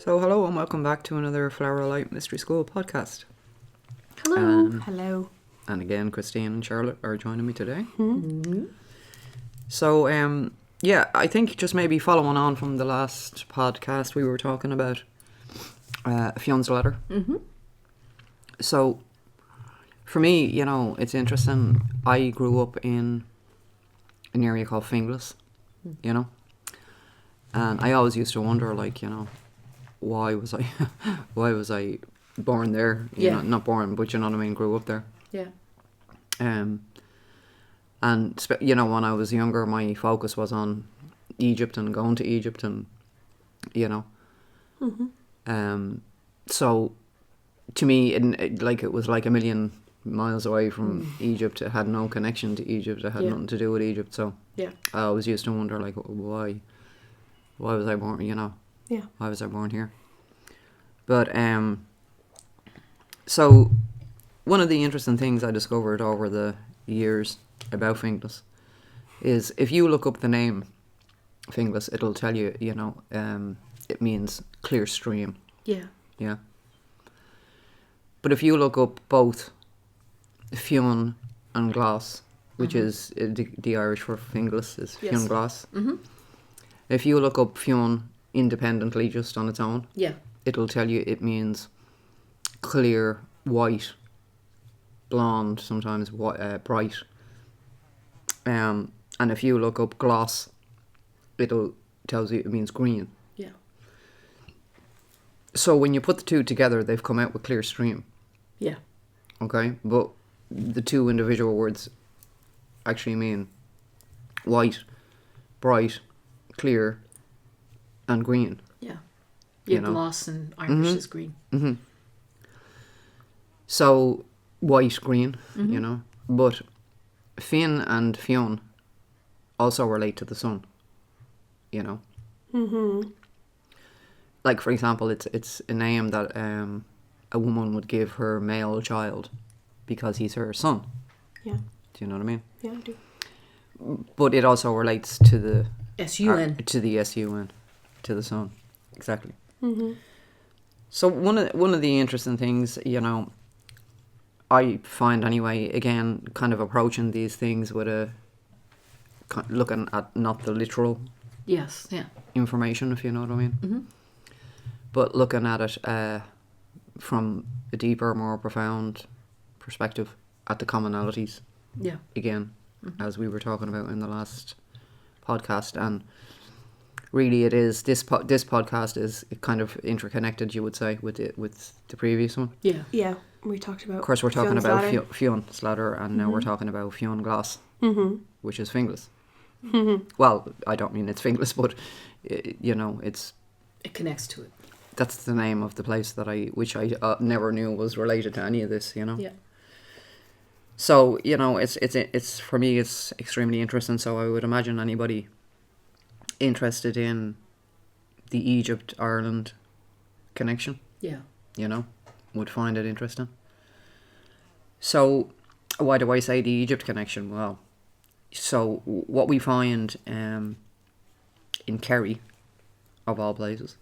So hello and welcome back to another Flower Light Mystery School podcast. Hello. Hello. And again, Christine and Charlotte are joining me today. Mm-hmm. So, I think just maybe following on from the last podcast, we were talking about Fionn's letter. Mm-hmm. So, for me, it's interesting. I grew up in an area called Fionnghlas, and I always used to wonder, why was I born there? Not born, but you know what I mean, grew up there. Yeah. And when I was younger, my focus was on Egypt and going to Egypt, and Mm-hmm. so to me, it was like a million miles away from Egypt. It had no connection to Egypt. It had nothing to do with Egypt. So I always used to wonder, why was I born? Why was I born here? But so one of the interesting things I discovered over the years about Fionnghlas is if you look up the name Fionnghlas, it'll tell you, it means clear stream. Yeah. Yeah. But if you look up both Fionn and Glas, which is the Irish for Fionnghlas is Fionnghlas. Mm-hmm. If you look up Fionn independently, just on its own, it'll tell you it means clear, white, blonde, sometimes white, bright. And if you look up Glas, tells you it means green. Yeah. So when you put the two together, they've come out with clear stream. Yeah. Okay, but the two individual words actually mean white, bright, clear, and green. Yeah. Yeah, gloss and Irish is green. Mm-hmm. So white, green, but Fionn and Fionn also relate to the sun, Mm-hmm. Like, for example, it's a name that a woman would give her male child because he's her son. Yeah. Do you know what I mean? Yeah, I do. But it also relates to the S-U-N. To the S-U-N, to the sun. Exactly. Mm-hmm. So one of the interesting things, I find anyway, again, kind of approaching these things with looking at not the literal information, if you know what I mean. Mm-hmm. But looking at it from a deeper, more profound perspective at the commonalities. Yeah. Again, as we were talking about in the last podcast, and really it is this podcast is kind of interconnected, you would say, with the previous one. Yeah. Yeah. We talked about. Of course, we're talking Fionn's about ladder. Fionn's ladder, and now we're talking about Fionnghlas, which is Fionnghlas. Mm-hmm. Well, I don't mean it's Fionnghlas, but it's. It connects to it. That's the name of the place which I never knew was related to any of this. Yeah. So it's for me it's extremely interesting. So I would imagine anybody interested in the Egypt-Ireland connection, would find it interesting. So why do I say the Egypt connection? Well, so what we find in Kerry, of all places,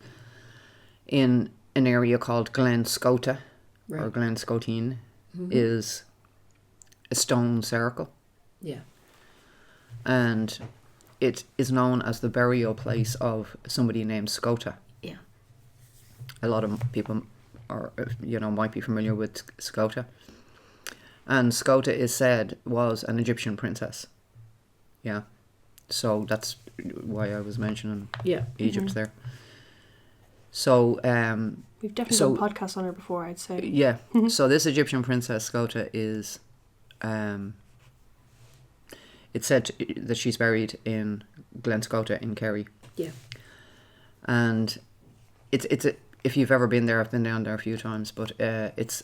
in an area called Glen-Scota, or Glen-Scotine, is a stone circle. Yeah. And it is known as the burial place of somebody named Scota. Yeah. A lot of people might be familiar with Scota. And Scota is said was an Egyptian princess. Yeah. So that's why I was mentioning Egypt there. So we've definitely done podcasts on her before, I'd say. Yeah. So this Egyptian princess Scota is it's said that she's buried in Glen-Scota in Kerry. Yeah. And it's if you've ever been there, I've been down there a few times, but it's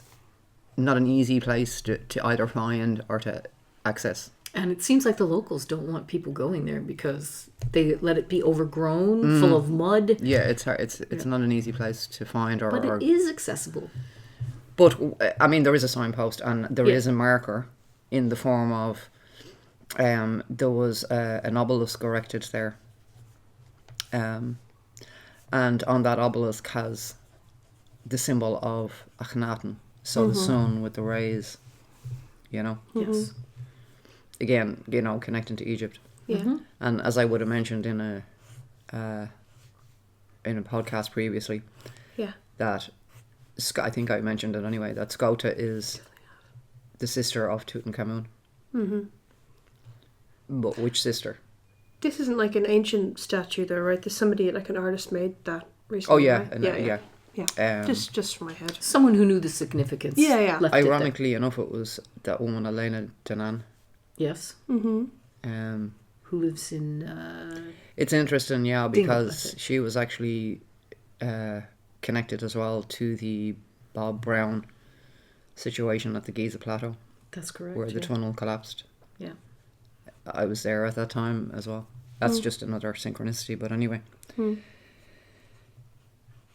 not an easy place to either find or to access. And it seems like the locals don't want people going there because they let it be overgrown, full of mud. Yeah, it's hard. It's not an easy place to find. But it is accessible. But, I mean, there is a signpost and there is a marker in the form of... there was an obelisk erected there. And on that obelisk has the symbol of Akhenaten, so the sun with the rays, you know. Yes. Again, you know, connecting to Egypt. Yeah. And as I would have mentioned in a podcast previously, that I think I mentioned it anyway, that Scota is the sister of Tutankhamun. But which sister? This isn't like an ancient statue though, right? There's somebody, like an artist made that recently. Oh yeah, right? Yeah. Um, Just from my head. Someone who knew the significance. Yeah. Left it there. Ironically enough, it was that woman Elena Danan. Yes. Um, Who lives in... it's interesting, yeah, Dingle, because that's it. she was actually connected as well to the Bob Brown situation at the Giza Plateau, That's correct. where the tunnel collapsed. Yeah. I was there at that time as well. That's just another synchronicity, but anyway.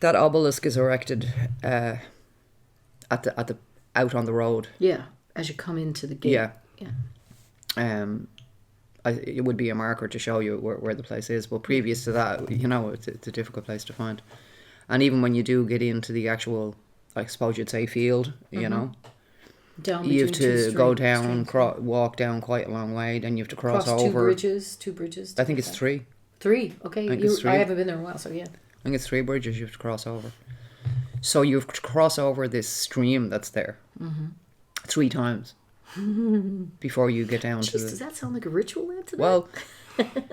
That obelisk is erected at the out on the road. Yeah. As you come into the gate. Yeah. Yeah. It would be a marker to show you where the place is, but previous to that, you know, it's a difficult place to find. And even when you do get into the actual, I suppose you'd say, field, you know, Down you have between to two go streams. down, walk down quite a long way, then you have to cross Across over. two bridges. I think it's three. 3. Okay. I think it's 3. I haven't been there in a while, so yeah. I think it's 3 bridges you have to cross over. So you have to cross over this stream that's there 3 times before you get down to Jeez, the... does that sound like a ritual incident? Well,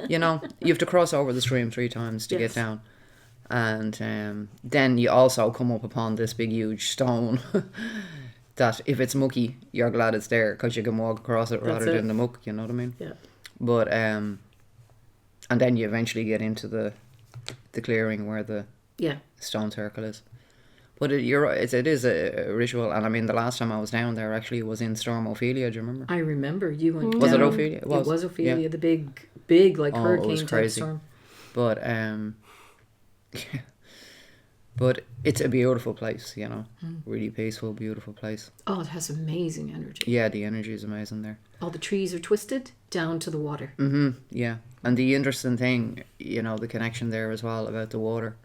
you know, you have to cross over the stream 3 times to Yes. get down. And then you also come up upon this big, huge stone that if it's mucky, you're glad it's there because you can walk across it rather than the muck, you know what I mean? Yeah. But, and then you eventually get into the clearing where the stone circle is. But you're right, it is a ritual. And I mean, the last time I was down there actually was in Storm Ophelia, do you remember? I remember you went Was down. it Ophelia? It was Ophelia, yeah. the big like Oh, it hurricane was type crazy. storm. But but it's a beautiful place, you know, really peaceful, beautiful place. Oh, it has amazing energy. Yeah, the energy is amazing there. All the trees are twisted down to the water. Yeah, and the interesting thing, you know, the connection there as well about the water,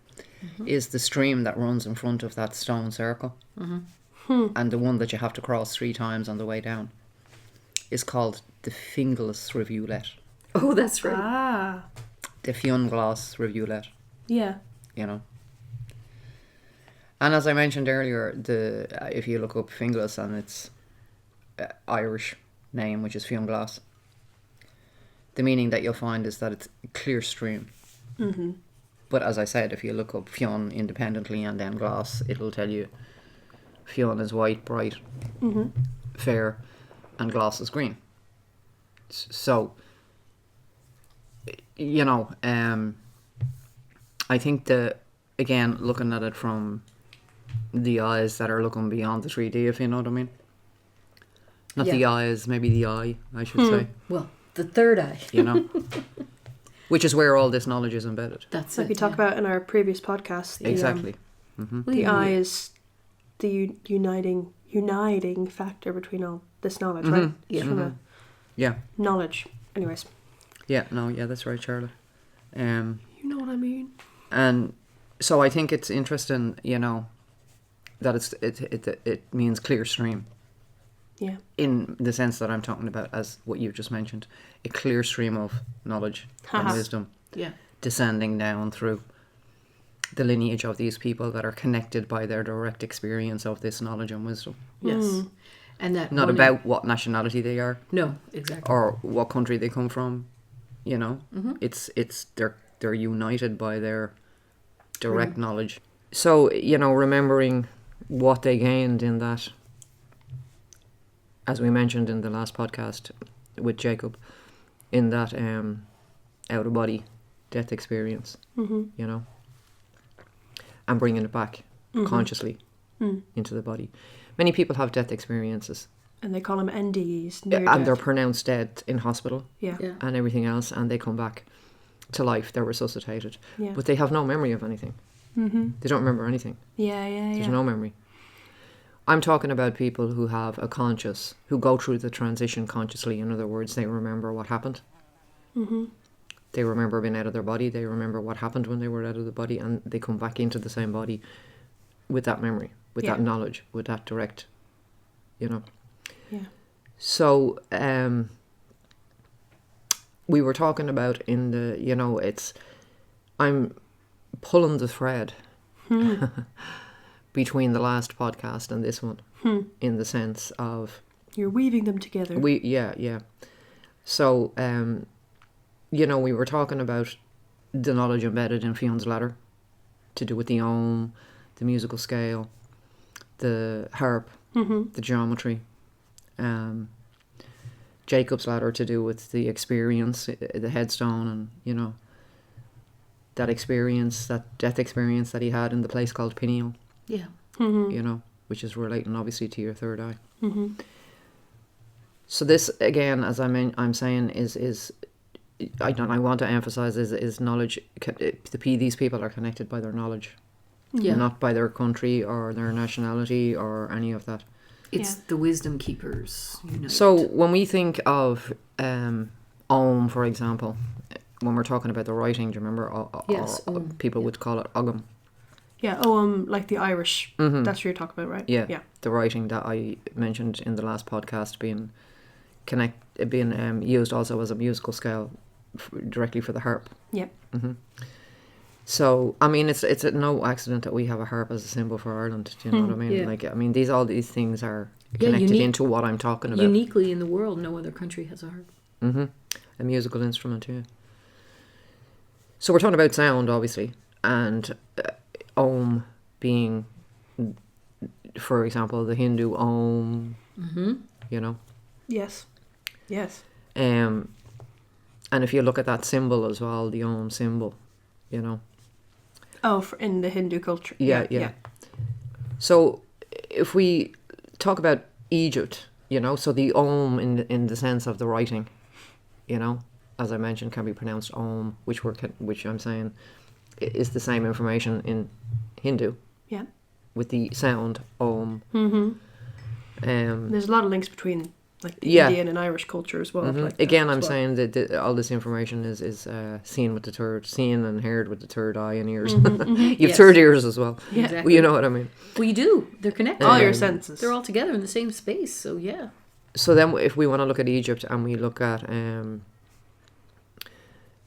is the stream that runs in front of that stone circle, and the one that you have to cross 3 times on the way down is called the Fionnghlas-Ireland-Scota-Cymatics-Egypt. Oh, that's right. Ah. The Fionnghlas-Ireland-Scota-Cymatics-Egypt, Yeah. you know. And as I mentioned earlier, if you look up Fionnghlas and its Irish name, which is Fionnghlas, the meaning that you'll find is that it's a clear stream. But as I said, if you look up Fionn independently and then Glass, it'll tell you Fionn is white, bright, fair, and Glass is green. So, you know, I think again, looking at it from the eyes that are looking beyond the 3D, if you know what I mean. Not the eyes, maybe the eye, I should say. Well, the third eye. You know? Which is where all this knowledge is embedded. That's Like it. we talked about in our previous podcast. Exactly. The eye is the uniting factor between all this knowledge, right? Yeah. From a Yeah. knowledge. Anyways. Yeah, no, yeah, that's right, Charlotte. You know what I mean? And so I think it's interesting, you know, that it means clear stream. Yeah. In the sense that I'm talking about as what you've just mentioned, a clear stream of knowledge and wisdom Yeah. descending down through the lineage of these people that are connected by their direct experience of this knowledge and wisdom. Yes. And that Not one- about what nationality they are No, exactly. or what country they come from, you know. It's they're united by their direct knowledge. So, you know, remembering what they gained in that, as we mentioned in the last podcast with Jacob, in that out of body death experience, you know, and bringing it back consciously into the body. Many people have death experiences And they call them NDEs. and they're pronounced dead in hospital Yeah. Yeah. and everything else, and they come back to life, they're resuscitated, Yeah. but they have no memory of anything. They don't remember anything. Yeah. There's no memory. I'm talking about people who have a who go through the transition consciously. In other words, they remember what happened. They remember being out of their body. They remember what happened when they were out of the body, and they come back into the same body with that memory, with that knowledge, with that direct, Yeah. So, we were talking about in the, I'm pulling the thread between the last podcast and this one, in the sense of... You're weaving them together. Yeah. So, we were talking about the knowledge embedded in Fionn's ladder to do with the ohm, the musical scale, the harp, the geometry. Jacob's ladder to do with the experience, the headstone, and, that experience, that death experience that he had in the place called Pineal. Yeah. Which is relating obviously to your third eye. So this, again, as I'm saying, is I want to emphasize is knowledge. These people are connected by their knowledge, not by their country or their nationality or any of that. It's the wisdom keepers. So when we think of Om, for example, when we're talking about the writing, do you remember? Yes. People would call it Ogam. Yeah, like the Irish. That's what you're talking about, right? Yeah. The writing that I mentioned in the last podcast being used also as a musical scale directly for the harp. Yep. So, I mean, it's no accident that we have a harp as a symbol for Ireland. Do you know what I mean? Yeah. Like, I mean, all these things are connected into what I'm talking about. Uniquely in the world, no other country has a harp. A musical instrument, yeah. So we're talking about sound, obviously, and Om being, for example, the Hindu Om. Yes. And if you look at that symbol as well, the Om symbol, Oh, in the Hindu culture. Yeah. So if we talk about Egypt, so the Om in the sense of the writing, as I mentioned, can be pronounced Om, which I'm saying is the same information in Hindu. Yeah. With the sound Om. There's a lot of links between like the Indian and Irish culture as well. Like again, I'm saying that all this information is seen and heard with the third eye and ears. You've third ears as well. Yeah. Exactly. Well, you know what I mean. Well, you do. They're connected. All your senses. They're all together in the same space. So yeah. So then, if we want to look at Egypt and we look at, in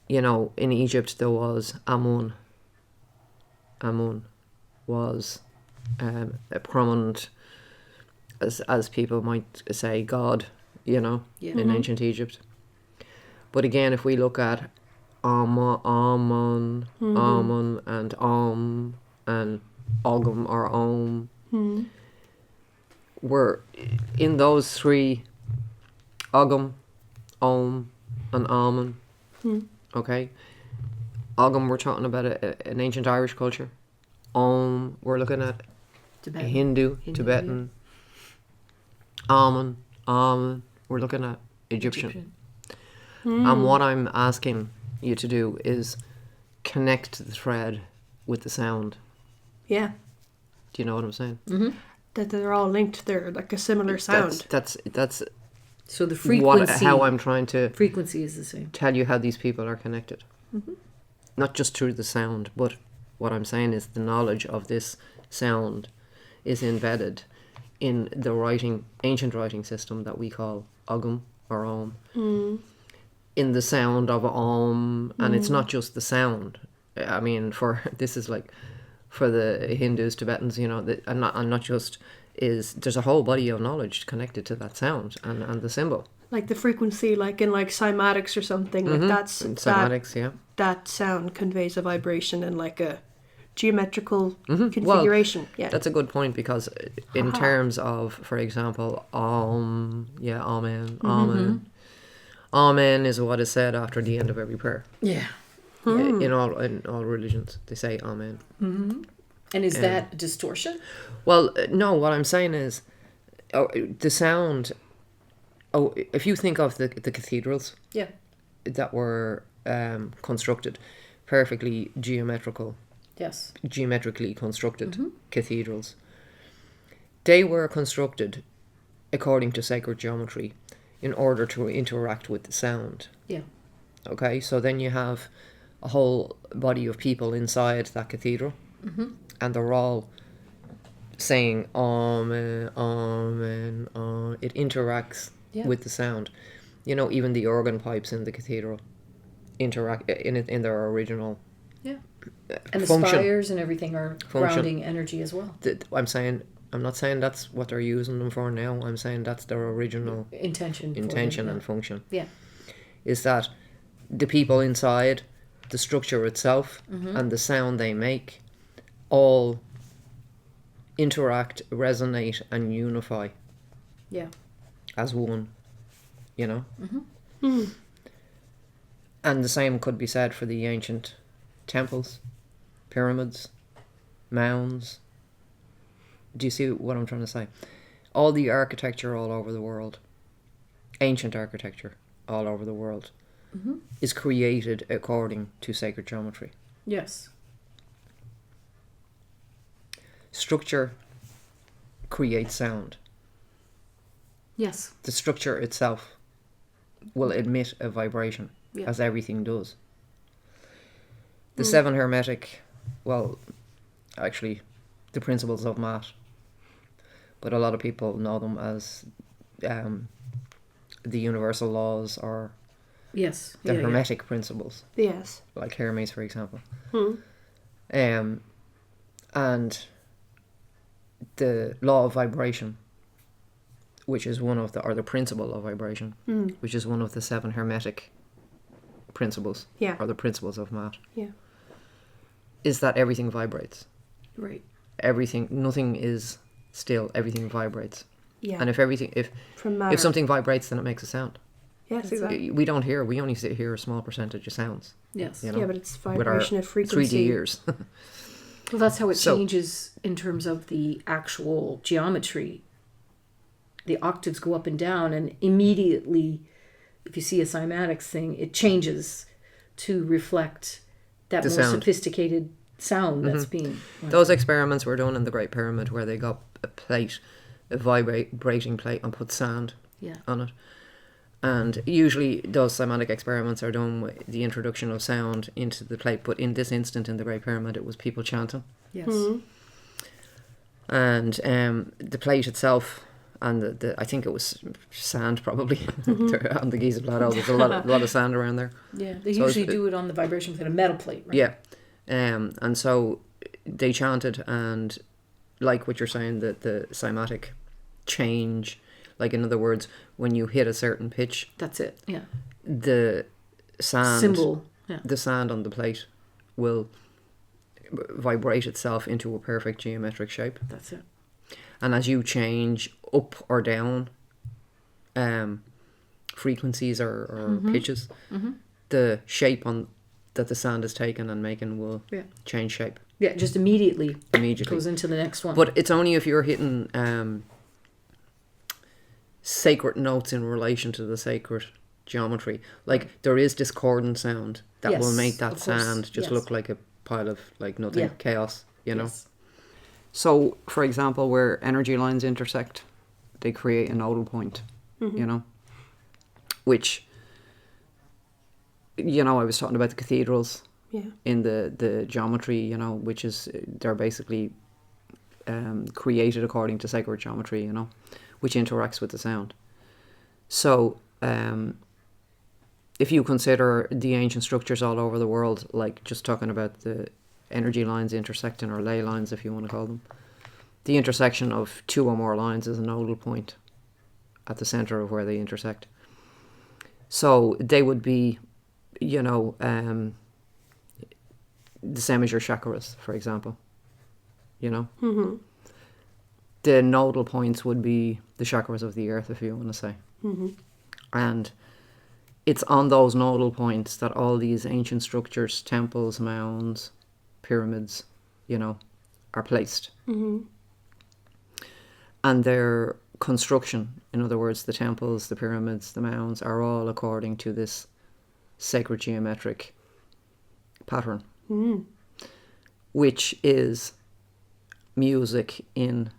Egypt there was Amun. Amun was a prominent, as people might say, god, in ancient Egypt. But again, if we look at Amun, and Om, and Ogum or Om, were in those three, Ogum, Om, and Amun. Okay? Ogum, we're talking about an ancient Irish culture. Om, we're looking at Tibetan. Hindu, Tibetan. Amun, we're looking at Egyptian. And what I'm asking you to do is connect the thread with the sound. Yeah. Do you know what I'm saying? That they're all linked. They're like a similar sound. That's so the frequency. How I'm trying to frequency is the same. Tell you how these people are connected. Not just through the sound, but what I'm saying is the knowledge of this sound is embedded in the ancient writing system that we call Ogum or Om. In the sound of Om, and it's not just the sound. I mean, this is like for the Hindus, Tibetans, and not just there's a whole body of knowledge connected to that sound and the symbol. Like the frequency, like in like cymatics or something, like that's cymatics, yeah. That sound conveys a vibration and like a geometrical configuration. Well, that's a good point, because in terms of, for example, Amen, Amen is what is said after the end of every prayer. Yeah. In all religions, they say Amen. And is that a distortion? Well, no. What I'm saying is, the sound. If you think of the cathedrals, that were constructed perfectly geometrically constructed cathedrals, they were constructed according to sacred geometry in order to interact with the sound. Yeah. Okay, so then you have a whole body of people inside that cathedral, and they're all saying Amen, Amen, Amen. It interacts Yeah. with the sound. You know, even the organ pipes in the cathedral interact in their original Yeah. And the function. spires and everything are grounding energy as well. I'm not saying that's what they're using them for now. I'm saying that's their original Intention and function. Yeah. Is that the people inside, the structure itself, and the sound they make all interact, resonate, and unify Yeah. as one, you know? And the same could be said for the ancient temples, pyramids, mounds. Do you see what I'm trying to say? All the architecture all over the world, ancient architecture all over the world, is created according to sacred geometry. Yes. Structure creates sound. Yes. The structure itself will emit a vibration, Yeah. as everything does. The seven hermetic, well, actually, the principles of math, but a lot of people know them as the universal laws or Yes. the Yeah, hermetic principles, Yes. like Hermes, for example. Hmm. And the law of vibration, which is one of the principle of vibration, which is one of the seven hermetic principles, Yeah. or the principles of math, Yeah. is that everything vibrates. Right. Nothing is still, everything vibrates. Yeah. And if From matter. something vibrates, then it makes a sound. Yes, That's exactly. We don't hear, we only hear a small percentage of sounds, Yes. you know, Yeah, but it's with our vibration of 3D frequency. ears. Well, that's how it So- changes in terms of the actual geometry. The octaves go up and down, and immediately, if you see a cymatics thing, it changes to reflect that The more sound. sophisticated sound that's being. Those experiments were done in the Great Pyramid, where they got a vibrating plate, and put sand Yeah. on it. And usually those cymatic experiments are done with the introduction of sound into the plate, but in this instant in the Great Pyramid it was people chanting. Yes. And the plate itself, and the I think it was sand probably on the Giza Plateau. There's a lot of sand around there. Yeah. They So usually it's- do it on the vibration within a metal plate, right? Yeah, and so they chanted, and like what you're saying, that the cymatic change, like in other words, when you hit a certain pitch, That's it. Yeah. the sand Symbol. Yeah. the sand on the plate will vibrate itself into a perfect geometric shape. That's it. And as you change up or down frequencies or pitches, the shape that the sand is taken and making will Yeah. change shape Yeah. Just immediately immediately. goes into the next one. But it's only if you're hitting sacred notes in relation to the sacred geometry. Like, there is discordant sound that will Yes, make that of course, sand just yes. look like a pile of like nothing, Yeah. chaos, you know. Yes. So, for example, where energy lines intersect, they create a nodal point, you know, which, you know, I was talking about the cathedrals Yeah. in the geometry, you know, which is, they're basically created according to sacred geometry, you know, which interacts with the sound. So, if you consider the ancient structures all over the world, like just talking about the energy lines intersecting, or ley lines if you want to call them, the intersection of two or more lines is a nodal point at the center of where they intersect. So they would be, you know, the same as your chakras, for example, you know. Mm-hmm. The nodal points would be the chakras of the earth, if you want to say. Mm-hmm. And it's on those nodal points that all these ancient structures, temples, mounds, pyramids, you know, are placed. Mm-hmm. And their construction, in other words, the temples, the pyramids, the mounds, are all according to this sacred geometric pattern, Mm. which is music in,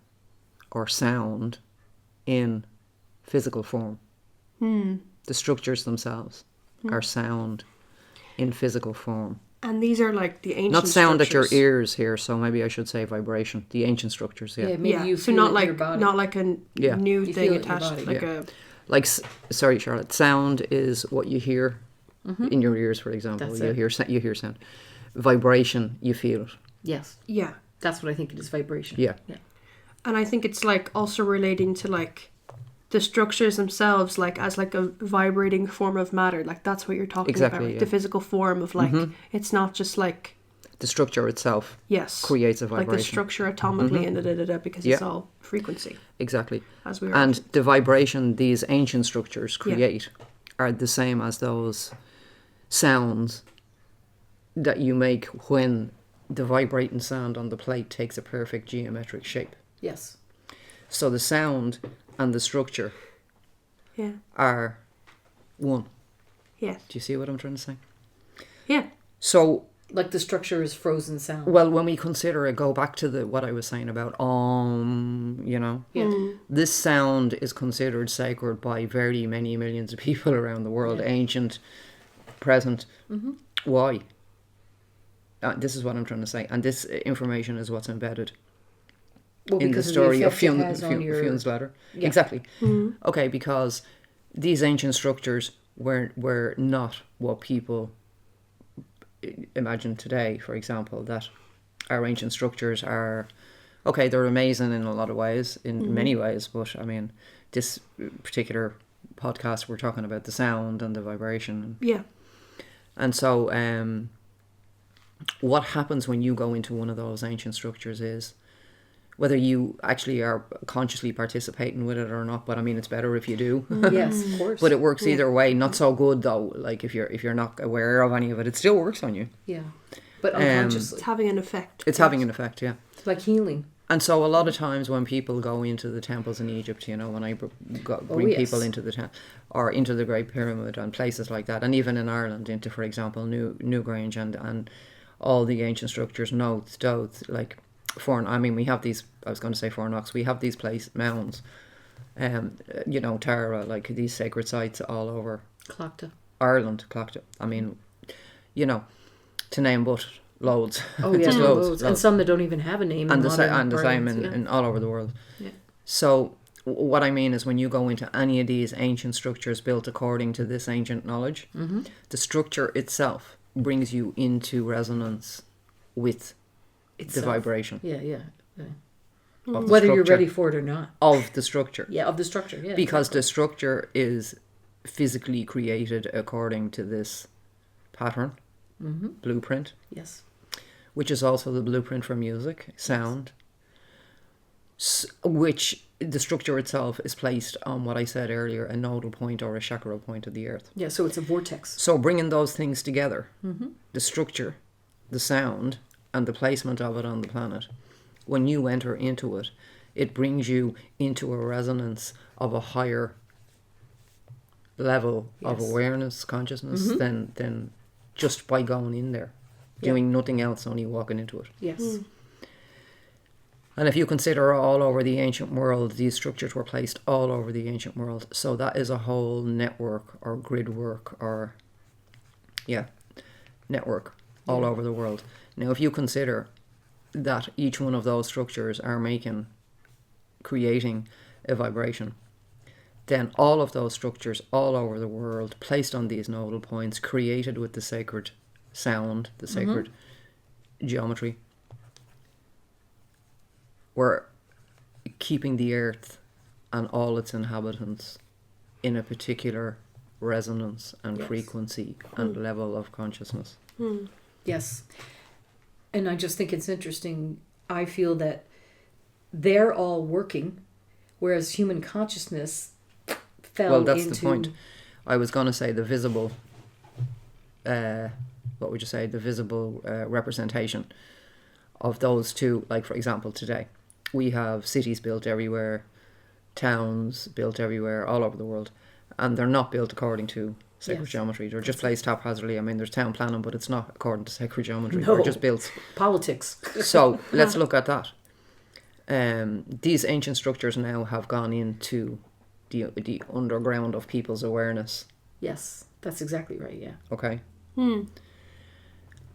or sound in, physical form. Mm. The structures themselves are sound in physical form. And these are like the ancient Not sound at your structures. ears here, so maybe I should say vibration. The ancient structures, yeah. Yeah, maybe you so feel not it like in your body. not like a Yeah. new You thing feel it in your attached, body. like Yeah. a Like, sorry, Charlotte. Sound is what you hear in your ears, for example. That's you it. hear sound. Vibration, you feel it. Yes, yeah. that's what I think it is. Vibration. Yeah. And I think it's like also relating to like the structures themselves, like as like a vibrating form of matter. Like that's what you're talking Exactly, about. Like, yeah. the physical form of like it's not just like The structure itself yes creates a like the vibration. structure atomically and because it's all frequency, Exactly. as we were. And the vibration these ancient structures create are the same as those sounds that you make when the vibrating sound on the plate takes a perfect geometric shape. Yes. So the sound and the structure yeah. are one. Yes. Do you see what I'm trying to say? Yeah. So, Like the structure is frozen sound. well, when we consider it, go back to what I was saying about you know, Yeah. this sound is considered sacred by very many millions of people around the world, ancient, present. Why? This is what I'm trying to say, and this information is what's embedded Well, in the because story of effect it has on your- Fionnghlas-Ireland. Yeah. Exactly. Okay, because these ancient structures were not what people imagine today. For example, that our ancient structures are okay. They're amazing in a lot of ways, in many ways. But I mean, this particular podcast, we're talking about the sound and the vibration. Yeah. And so, what happens when you go into one of those ancient structures is, whether you actually are consciously participating with it or not, but I mean, it's better if you do. Yes, of course. But it works either way. Not so good though. Like if you're not aware of any of it, it still works on you. Yeah. But unconsciously. It's having an effect. It's having an effect, yeah. It's like healing. And so a lot of times when people go into the temples in Egypt, you know, when I bring yes. people into the or into the Great Pyramid and places like that, and even in Ireland, into, for example, Newgrange and all the ancient structures, notes, dotes, like we have these, I was going to say Fornox, we have these mounds, you know, Tara, like these sacred sites all over Clockta. Ireland, Clockta. I mean, you know, to name but loads. Oh, yeah, Just loads. And some that don't even have a name. And in the same parlance, in all over the world. Yeah. So what I mean is, when you go into any of these ancient structures built according to this ancient knowledge, the structure itself brings you into resonance with the vibration. Yeah. Of the Whether you're structure, ready for it or not. of the structure. Yeah, of the structure. Yeah. Because exactly. the structure is physically created according to this pattern, blueprint, Yes. which is also the blueprint for music, sound, which the structure itself is placed on what I said earlier, a nodal point or a chakra point of the earth. Yeah, so it's a vortex. So bringing those things together, the structure, the sound, and the placement of it on the planet, when you enter into it, it brings you into a resonance of a higher level of awareness, consciousness, than just by going in there, doing nothing else, only walking into it. Yes. And if you consider all over the ancient world, these structures were placed all over the ancient world. So that is a whole network or grid work or, network all over the world. Now, if you consider that each one of those structures are creating a vibration, then all of those structures all over the world, placed on these nodal points, created with the sacred sound, the sacred geometry, were keeping the earth and all its inhabitants in a particular resonance and frequency and level of consciousness. Yes. And I just think it's interesting. I feel that they're all working, whereas human consciousness fell Well, that's into... the point. I was going to say the visible, what would you say, the visible representation of those two. Like, for example, today, we have cities built everywhere, towns built everywhere, all over the world, and they're not built according to sacred geometry. They're just placed haphazardly. I mean, there's town planning, but it's not according to sacred geometry. No. They're just built. Politics. So let's look at that. These ancient structures now have gone into the underground of people's awareness. Yes, that's exactly right, yeah. Okay.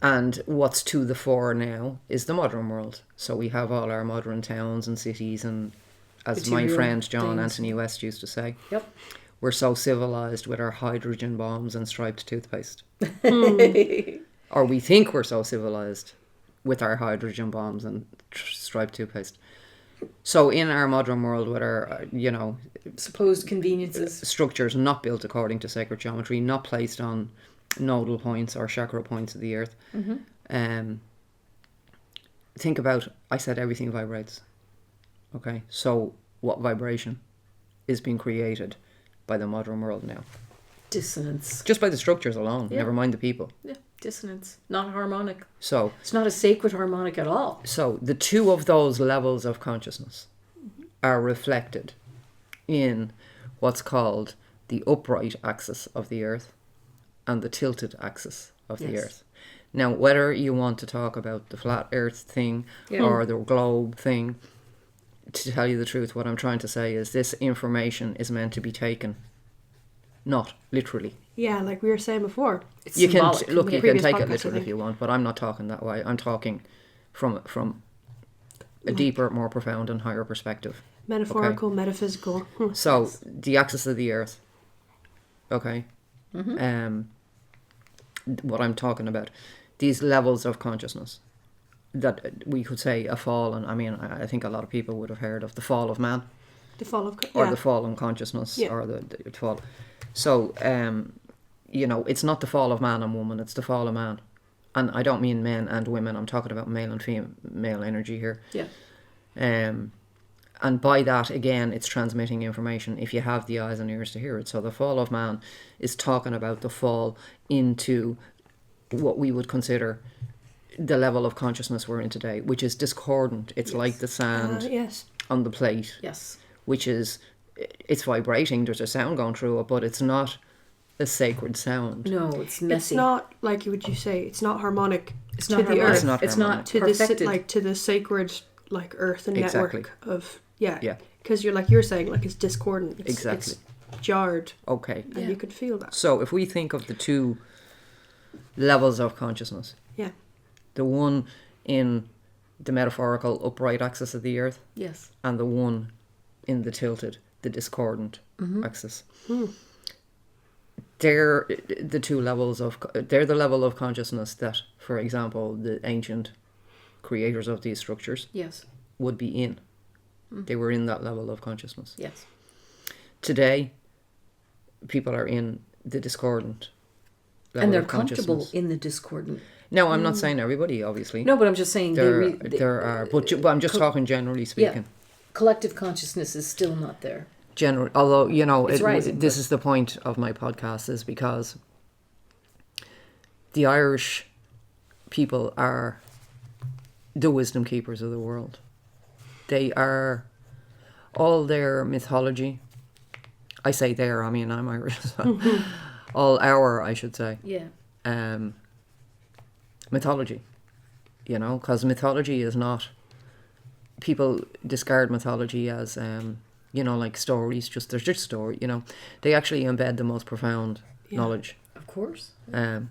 And what's to the fore now is the modern world. So we have all our modern towns and cities, and as my Material friend John things. Anthony West used to say, Yep. we're so civilized with our hydrogen bombs and striped toothpaste. Or we think we're so civilized with our hydrogen bombs and striped toothpaste. So in our modern world, with our, Supposed conveniences. structures not built according to sacred geometry, not placed on nodal points or chakra points of the earth, think about, I said everything vibrates. Okay, so what vibration is being created by the modern world now? Dissonance. Just by the structures alone, Yeah. never mind the people. Yeah, dissonance. Not harmonic. So It's not a sacred harmonic at all. the two of those levels of consciousness are reflected in what's called the upright axis of the earth and the tilted axis of the Yes. earth. Now, whether you want to talk about the flat earth thing or the globe thing, to tell you the truth, what I'm trying to say is this information is meant to be taken, not literally. Yeah, like we were saying before. It's You can symbolic. look, you can Previous take it podcast, I literally if think. you want, but I'm not talking that way. I'm talking from a deeper, more profound and higher perspective. Metaphorical, metaphysical. So the axis of the earth, okay, what I'm talking about, these levels of consciousness that we could say a fall, and I mean I think a lot of people would have heard of the fall of man The fall of... or the fall in consciousness or the fall. So it's not the fall of man and woman, it's the fall of man. And I don't mean men and women, I'm talking about male and female energy here. Yeah. And by that, again, it's transmitting information if you have the eyes and ears to hear it. So the fall of man is talking about the fall into what we would consider the level of consciousness we're in today, which is discordant. It's like the sand yes. on the plate, Yes. which is, it's vibrating, there's a sound going through it, but it's not a sacred sound. No, it's messy. It's not, like would you say, it's not harmonic It's to not the harmonic. earth. It's not It's harmonic. not to perfected. to the sacred earth and Exactly. network of yeah Yeah. because you're saying it's discordant, Exactly. it's jarred, Okay. and you could feel that. So if we think of the two levels of consciousness, Yeah. the one in the metaphorical upright axis of the earth Yes. and the one in the tilted, the discordant axis. They're the two levels they're the level of consciousness that, for example, the ancient creators of these structures Yes. would be in. They were in that level of consciousness. Yes. Today, people are in the discordant level And they're of comfortable consciousness. in the discordant. Now, I'm not saying everybody, obviously. No, but I'm just saying There are, but I'm just talking generally speaking. collective consciousness is still not there. Although, It's rising, this but- is the point of my podcast, is because the Irish people are the wisdom keepers of the world. They are all their mythology. I say their, I mean I'm Irish. So all our, I should say, Yeah. mythology. Because mythology is not. People discard mythology as like stories. They're just story. They actually embed the most profound knowledge. Of course. And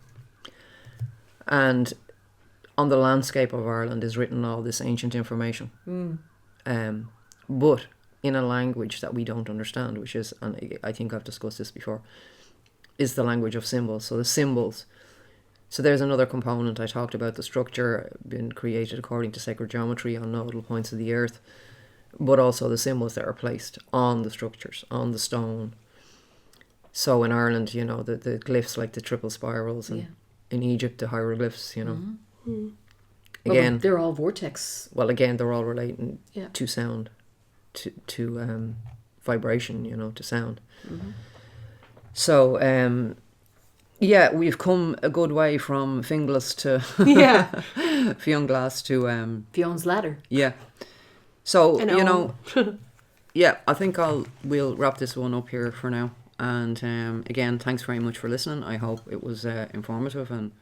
on the landscape of Ireland is written all this ancient information. But in a language that we don't understand, which is, and I think I've discussed this before, is the language of symbols. So the symbols. So there's another component. I talked about the structure being created according to sacred geometry on nodal points of the earth, but also the symbols that are placed on the structures, on the stone. So in Ireland, the glyphs like the triple spirals, and in Egypt, the hieroglyphs, Again, they're all vortex. well, again, they're all relating Yeah. to sound, to vibration, to sound. So, we've come a good way from Fionnghlas to Yeah. Fionnghlas to Fion's ladder. yeah. So And I think we'll wrap this one up here for now. And again, thanks very much for listening. I hope it was informative and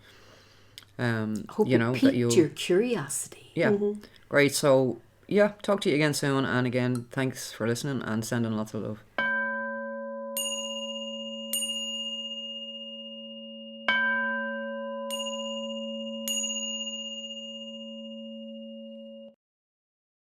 Hope you it know piqued that you your curiosity. yeah great. So talk to you again soon. And again, thanks for listening and sending lots of love.